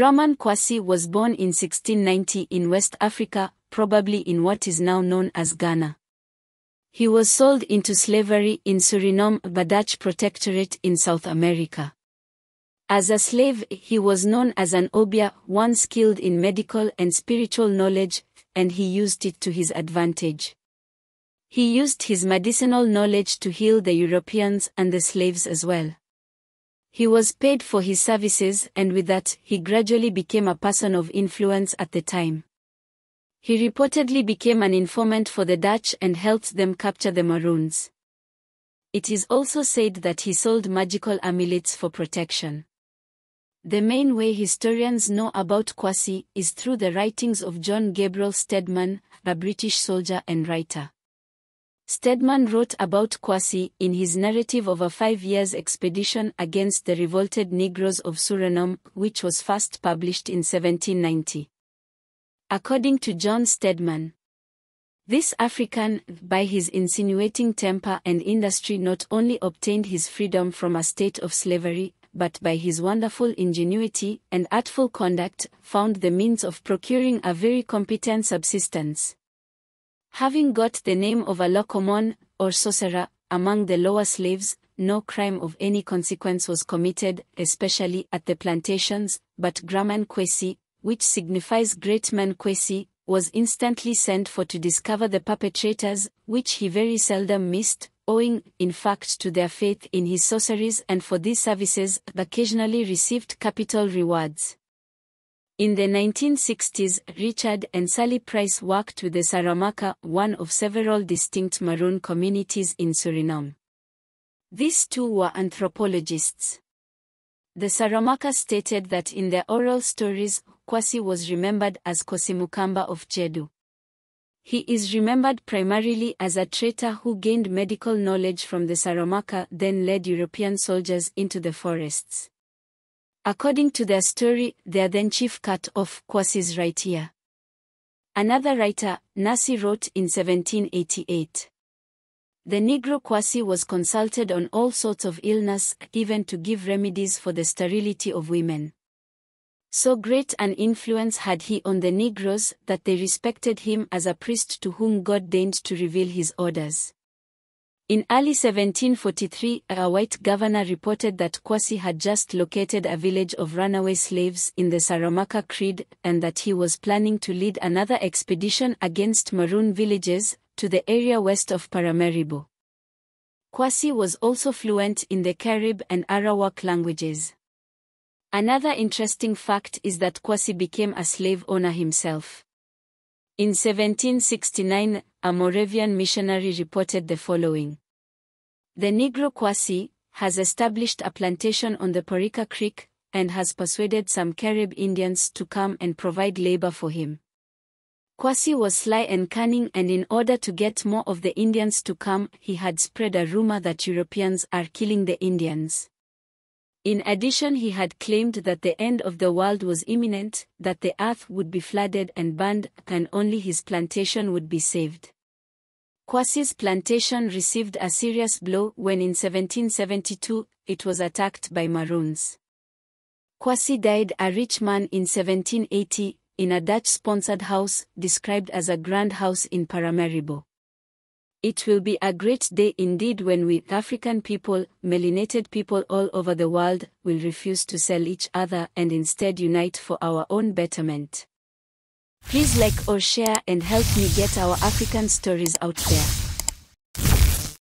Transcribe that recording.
Graman Kwasi was born in 1690 in West Africa, probably in what is now known as Ghana. He was sold into slavery in Suriname, a Dutch protectorate in South America. As a slave, he was known as an obia, one skilled in medical and spiritual knowledge, and he used it to his advantage. He used his medicinal knowledge to heal the Europeans and the slaves as well. He was paid for his services, and with that, he gradually became a person of influence at the time. He reportedly became an informant for the Dutch and helped them capture the Maroons. It is also said that he sold magical amulets for protection. The main way historians know about Kwasi is through the writings of John Gabriel Stedman, a British soldier and writer. Stedman wrote about Kwasi in his narrative of a 5-year expedition against the revolted Negroes of Suriname, which was first published in 1790. According to John Stedman, this African, by his insinuating temper and industry, not only obtained his freedom from a state of slavery, but by his wonderful ingenuity and artful conduct, found the means of procuring a very competent subsistence. Having got the name of a locomon, or sorcerer, among the lower slaves, no crime of any consequence was committed, especially at the plantations, but Graman Kwasi, which signifies great man Kwasi, was instantly sent for to discover the perpetrators, which he very seldom missed, owing, in fact, to their faith in his sorceries, and for these services, occasionally received capital rewards. In the 1960s, Richard and Sally Price worked with the Saramaka, one of several distinct Maroon communities in Suriname. These two were anthropologists. The Saramaka stated that in their oral stories, Kwasi was remembered as Kosimukamba of Jedu. He is remembered primarily as a traitor who gained medical knowledge from the Saramaka, then led European soldiers into the forests. According to their story, their then chief cut off Kwasi's right ear. Another writer, Nasi, wrote in 1788. The Negro Kwasi was consulted on all sorts of illness, even to give remedies for the sterility of women. So great an influence had he on the Negroes that they respected him as a priest to whom God deigned to reveal his orders. In early 1743, a white governor reported that Kwasi had just located a village of runaway slaves in the Saramaka Creed, and that he was planning to lead another expedition against Maroon villages, to the area west of Paramaribo. Kwasi was also fluent in the Carib and Arawak languages. Another interesting fact is that Kwasi became a slave owner himself. In 1769, a Moravian missionary reported the following. The Negro Kwasi has established a plantation on the Porika Creek, and has persuaded some Carib Indians to come and provide labor for him. Kwasi was sly and cunning, and in order to get more of the Indians to come, he had spread a rumor that Europeans are killing the Indians. In addition, he had claimed that the end of the world was imminent, that the earth would be flooded and burned, and only his plantation would be saved. Kwasi's plantation received a serious blow when in 1772, it was attacked by Maroons. Kwasi died a rich man in 1780, in a Dutch-sponsored house, described as a grand house in Paramaribo. It will be a great day indeed when we, African people, melanated people all over the world, will refuse to sell each other and instead unite for our own betterment. Please like or share and help me get our African stories out there.